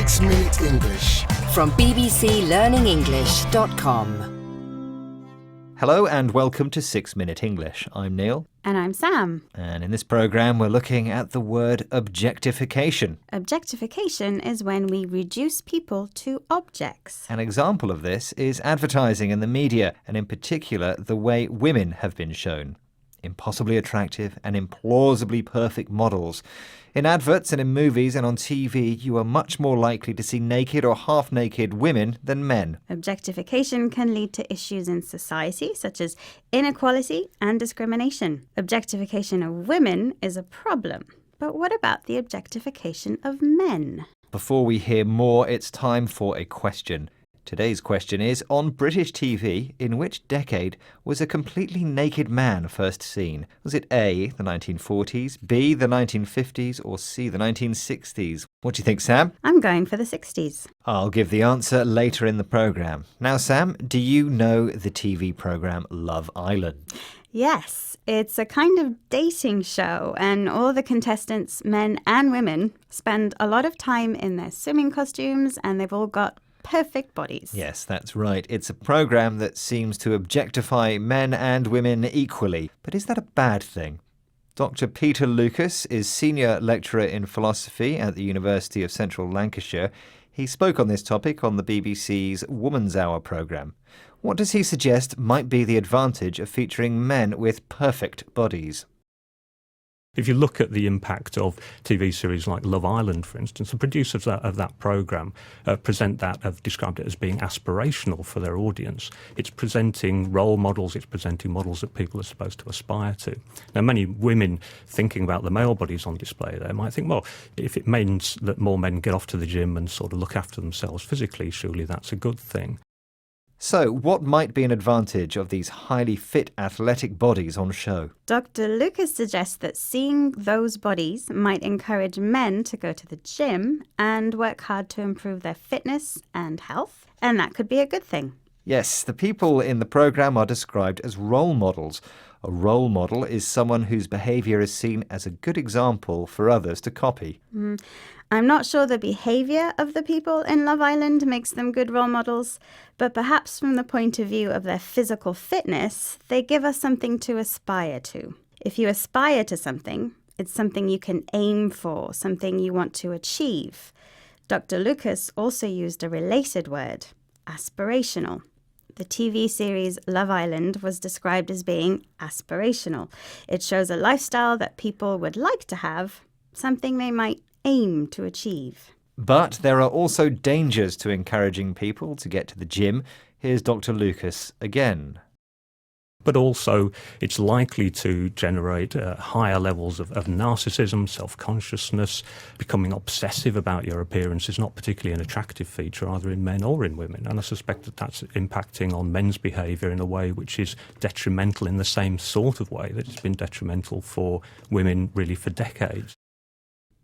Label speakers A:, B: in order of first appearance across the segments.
A: 6 Minute English.
B: From bbclearningenglish.com.
C: Hello and welcome to 6 Minute English. I'm Neil.
D: And I'm Sam.
C: And in this programme we're looking at the word objectification.
D: Objectification is when we reduce people to objects.
C: An example of this is advertising in the media, and in particular the way women have been shown. Impossibly attractive and implausibly perfect models. In adverts and in movies and on TV, you are much more likely to see naked or half-naked women than men.
D: Objectification can lead to issues in society, such as inequality and discrimination. Objectification of women is a problem. But what about the objectification of men?
C: Before we hear more, it's time for a question. Today's question is, on British TV, in which decade was a completely naked man first seen? Was it A, the 1940s, B, the 1950s, or C, the 1960s? What do you think, Sam?
D: I'm going for the 60s.
C: I'll give the answer later in the programme. Now, Sam, do you know the TV programme Love Island?
D: Yes, it's a kind of dating show, and all the contestants, men and women, spend a lot of time in their swimming costumes, and they've all got perfect bodies.
C: Yes, that's right. It's a programme that seems to objectify men and women equally. But is that a bad thing? Dr. Peter Lucas is Senior Lecturer in Philosophy at the University of Central Lancashire. He spoke on this topic on the BBC's Woman's Hour programme. What does he suggest might be the advantage of featuring men with perfect bodies?
E: If you look at the impact of TV series like Love Island, for instance, the producers of that programme have described it as being aspirational for their audience. It's presenting role models, it's presenting models that people are supposed to aspire to. Now, many women thinking about the male bodies on display there might think, well, if it means that more men get off to the gym and sort of look after themselves physically, surely that's a good thing.
C: So, what might be an advantage of these highly fit athletic bodies on show?
D: Dr. Lucas suggests that seeing those bodies might encourage men to go to the gym and work hard to improve their fitness and health, and that could be a good thing.
C: Yes, the people in the programme are described as role models. A role model is someone whose behaviour is seen as a good example for others to copy.
D: I'm not sure the behaviour of the people in Love Island makes them good role models, but perhaps from the point of view of their physical fitness, they give us something to aspire to. If you aspire to something, it's something you can aim for, something you want to achieve. Dr. Lucas also used a related word, aspirational. The TV series Love Island was described as being aspirational. It shows a lifestyle that people would like to have, something they might aim to achieve.
C: But there are also dangers to encouraging people to get to the gym. Here's Dr. Lucas again.
E: But also, it's likely to generate higher levels of narcissism, self-consciousness. Becoming obsessive about your appearance is not particularly an attractive feature either in men or in women. And I suspect that that's impacting on men's behaviour in a way which is detrimental in the same sort of way that it's been detrimental for women really for decades.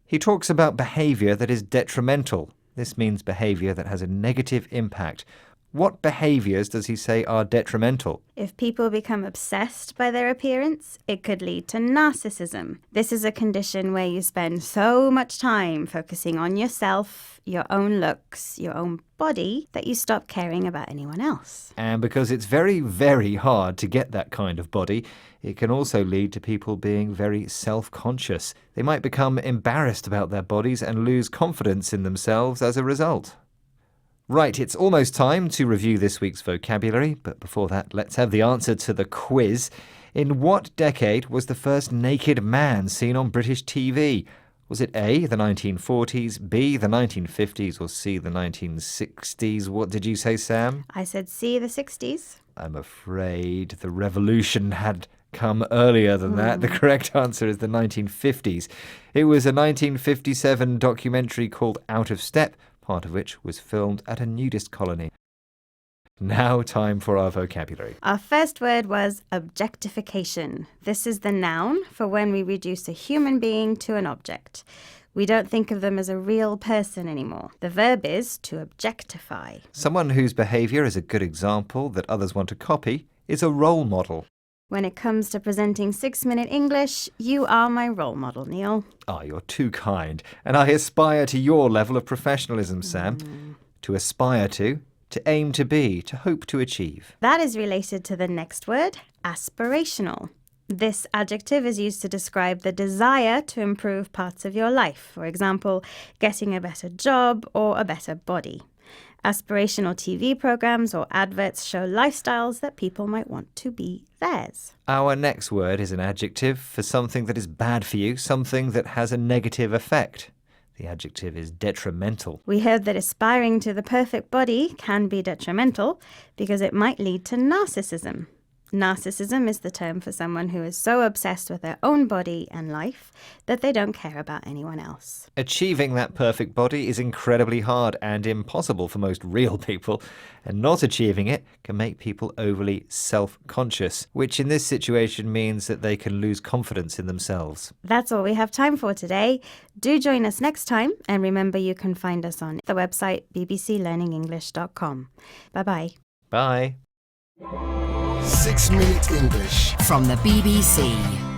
C: He talks about behaviour that is detrimental. This means behaviour that has a negative impact. What behaviours does he say are detrimental?
D: If people become obsessed by their appearance, it could lead to narcissism. This is a condition where you spend so much time focusing on yourself, your own looks, your own body, that you stop caring about anyone else.
C: And because it's very, very hard to get that kind of body, it can also lead to people being very self-conscious. They might become embarrassed about their bodies and lose confidence in themselves as a result. Right, it's almost time to review this week's vocabulary, but before that, let's have the answer to the quiz. In what decade was the first naked man seen on British TV? Was it A, the 1940s, B, the 1950s, or C, the 1960s? What did you say, Sam?
D: I said C, the 60s.
C: I'm afraid the revolution had come earlier than that. The correct answer is the 1950s. It was a 1957 documentary called Out of Step, part of which was filmed at a nudist colony. Now time for our vocabulary.
D: Our first word was objectification. This is the noun for when we reduce a human being to an object. We don't think of them as a real person anymore. The verb is to objectify.
C: Someone whose behaviour is a good example that others want to copy is a role model.
D: When it comes to presenting 6-minute English, you are my role model, Neil.
C: Oh, you're too kind. And I aspire to your level of professionalism, Sam. To aspire to aim to be, to hope to achieve.
D: That is related to the next word, aspirational. This adjective is used to describe the desire to improve parts of your life. For example, getting a better job or a better body. Aspirational TV programs or adverts show lifestyles that people might want to be theirs.
C: Our next word is an adjective for something that is bad for you, something that has a negative effect. The adjective is detrimental.
D: We heard that aspiring to the perfect body can be detrimental because it might lead to narcissism. Narcissism is the term for someone who is so obsessed with their own body and life that they don't care about anyone else.
C: Achieving that perfect body is incredibly hard and impossible for most real people, and not achieving it can make people overly self-conscious, which in this situation means that they can lose confidence in themselves.
D: That's all we have time for today. Do join us next time, and remember you can find us on the website bbclearningenglish.com. Bye-bye.
C: Bye.
A: 6 Minute English
B: from the BBC.